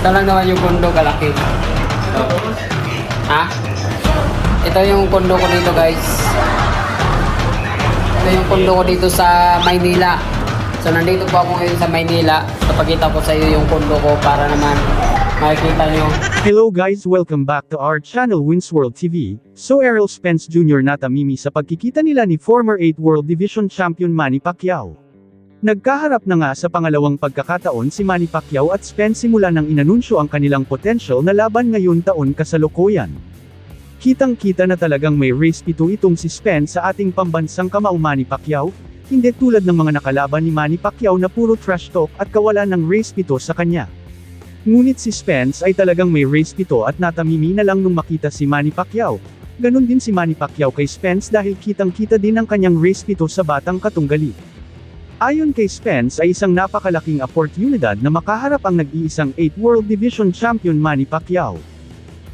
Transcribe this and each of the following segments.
Ito lang naman yung kondo kalaki. So, ha? Ito yung kondo ko dito guys. Ito yung kondo ko dito sa Maynila. So nandito po ako ngayon sa Maynila. Napakita ko sa iyo yung kondo ko para naman makikita nyo. Hello guys, welcome back to our channel Wins World TV. So Errol Spence Jr. natamimi sa pagkikita nila ni former 8 World Division Champion Manny Pacquiao. Nagkaharap na nga sa pangalawang pagkakataon si Manny Pacquiao at Spence simula nang inanunsyo ang kanilang potential na laban ngayon taon kasalukuyan. Kitang-kita na talagang may race pito itong si Spence sa ating pambansang kamao Manny Pacquiao, hindi tulad ng mga nakalaban ni Manny Pacquiao na puro trash talk at kawalan ng race pito sa kanya. Ngunit si Spence ay talagang may race pito at natamimi na lang nung makita si Manny Pacquiao. Ganon din si Manny Pacquiao kay Spence dahil kitang-kita din ang kanyang race pito sa batang katunggali. Ayon kay Spence ay isang napakalaking oportunidad na makaharap ang nag-iisang 8 World Division Champion Manny Pacquiao.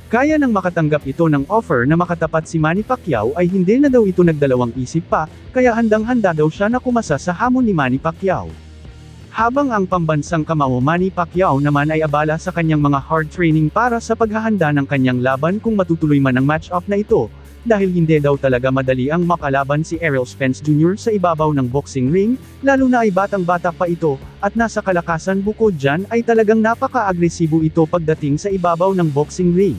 Kaya nang makatanggap ito ng offer na makatapat si Manny Pacquiao ay hindi na daw ito nagdalawang isip pa, kaya handang-handa daw siya na kumasa sa hamon ni Manny Pacquiao. Habang ang pambansang kamao Manny Pacquiao naman ay abala sa kanyang mga hard training para sa paghahanda ng kanyang laban kung matutuloy man ang match-up na ito, dahil hindi daw talaga madali ang makalaban si Errol Spence Jr. sa ibabaw ng boxing ring, lalo na ay batang-bata pa ito, at nasa kalakasan bukod dyan ay talagang napaka-agresibo ito pagdating sa ibabaw ng boxing ring.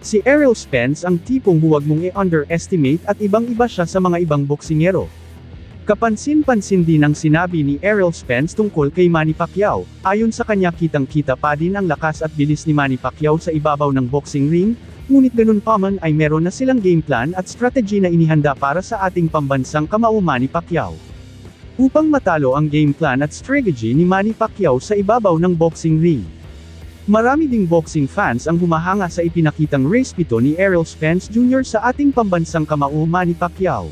Si Errol Spence ang tipong huwag mong i-underestimate at ibang-iba siya sa mga ibang boksingero. Kapansin-pansin din ang sinabi ni Errol Spence tungkol kay Manny Pacquiao, ayon sa kanya kitang-kita pa din ang lakas at bilis ni Manny Pacquiao sa ibabaw ng boxing ring, ngunit ganun pa man ay meron na silang game plan at strategy na inihanda para sa ating pambansang kamao Manny Pacquiao. Upang matalo ang game plan at strategy ni Manny Pacquiao sa ibabaw ng boxing ring. Marami ding boxing fans ang humahanga sa ipinakitang race pito ni Errol Spence Jr. sa ating pambansang kamao Manny Pacquiao.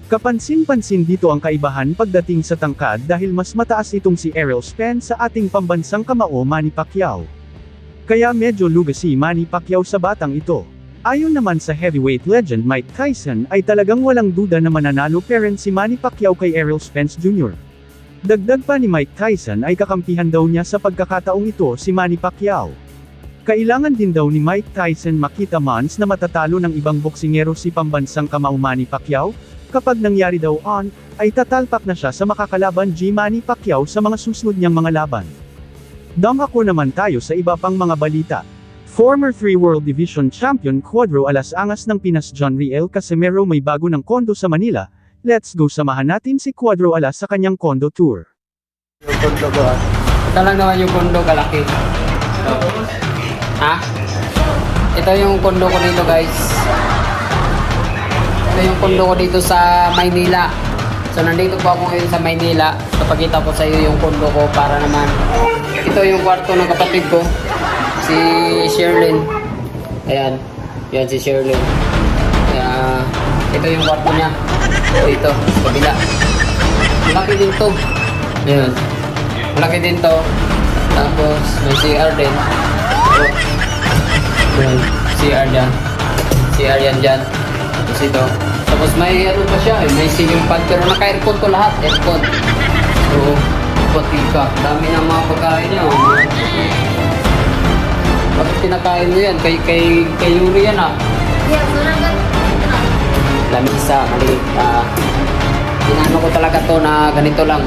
Kapansin-pansin dito ang kaibahan pagdating sa tangkad dahil mas mataas itong si Errol Spence sa ating pambansang kamao Manny Pacquiao. Kaya medyo luga si Manny Pacquiao sa batang ito. Ayon naman sa heavyweight legend Mike Tyson ay talagang walang duda na mananalo parent si Manny Pacquiao kay Errol Spence Jr. Dagdag pa ni Mike Tyson ay kakampihan daw niya sa pagkakataong ito si Manny Pacquiao. Kailangan din daw ni Mike Tyson makita months na matatalo ng ibang boksingero si pambansang kamao Manny Pacquiao, kapag nangyari daw ay tatalpak na siya sa makakalaban Manny Pacquiao sa mga susunod niyang mga laban. Dumako naman tayo sa iba pang mga balita. Former 3 World Division Champion Cuadro Alas Angas ng Pinas John Riel Casimero may bago ng kondo sa Manila. Let's go, samahan natin si Cuadro Alas sa kanyang kondo tour. Yung kondo ko Ito lang naman yung kondo kalaki. So, ha? Ito yung kondo ko dito guys. Ito yung kondo ko dito sa Maynila. So nandito po ako ngayon sa Maynila. Napakita ko sa iyo yung kondo ko para naman. Ito yung kwarto ng kapatid ko, si Sherlyn. Ayan, yan si Sherlyn. Ito yung kwarto niya. Dito, sa kabila. Malaki din to. Ayan, malaki din to. Tapos may CR din. Ayan, CR dyan. CR yan dyan. Tapos ito. Tapos may ano pa siya, may ceiling fan, pero naka-aircon to lahat, aircon. So, pati ka, dami ng mga pagkain niya. Bakit pinakain mo yan? Kay Yuri yan ah. Lamisa, maliit. Inano ko talaga to na ganito lang.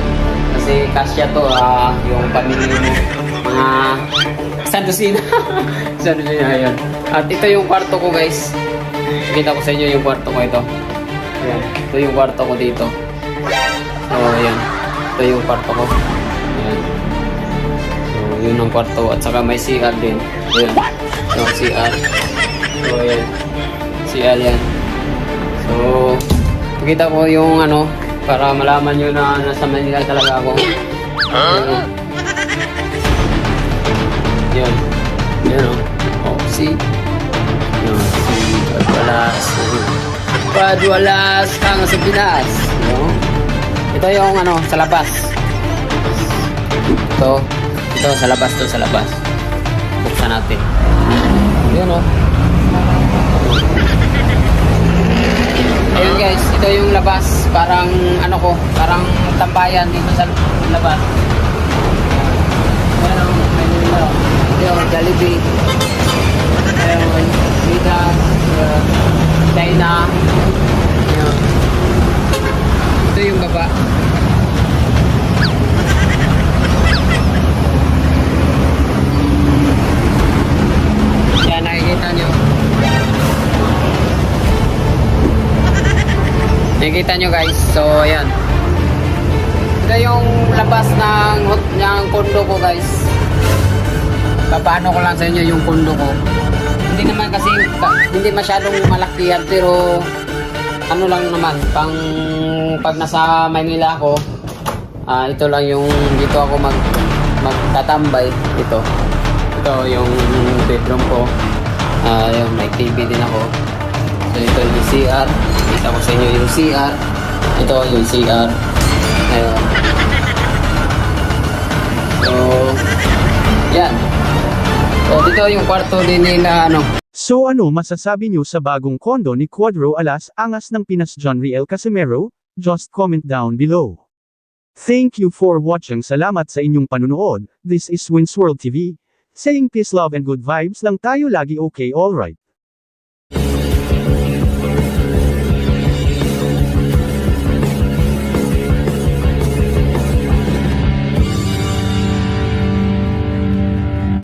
Kasi kasya to, yung pamilya mo. Mga Sandusina. Sandusina, ayan. At ito yung kwarto ko guys. Kita ko sa inyo yung kwarto ko ito. Ayan. Ito yung kwarto ko dito. So, ayan. Ito yung kwarto ko. Ayan. So, yun ang kwarto. At saka may CR din. Ayan. Yung CR. So, ayan. CR yan. So, pakita ko yung ano, para malaman nyo na nasa Manila talaga ako. Ayan. Ayan. Ayan o. Oh, see? Ayan. See. Padualas ang sa Pinas. No? Ito yung ano, sa labas. Ito sa labas, to sa labas. Buksan natin. Yun o. Ayun guys, ito yung labas. Parang ano ko, parang tambayan dito sa labas. Ayan o, may nila. Ito TV. Ayun, Midas, China. Ayun. Ito yung baba. Yan, nakikita nyo. Nakikita nyo guys. So, ayan. Ito yung labas ng kondo ko guys. Papaano ko lang sa inyo yung kondo ko. Hindi naman kasi, hindi masyadong malaki yan, pero ano lang naman, pag nasa Maynila ako, ito lang yung, dito ako magtatambay. Ito yung bedroom ko. Yung may TV din ako. So ito yung CR. Kita ko sa inyo yung CR. Ito yung CR. Ayun. So, yan. So dito yung kwarto din nila, ano. So ano masasabi nyo sa bagong kondo ni Quadro Alas angas ng Pinas John Riel Casimero? Just comment down below. Thank you for watching. Salamat sa inyong panunood. This is Winsworld TV. Saying peace, love and good vibes lang tayo lagi, okay, alright.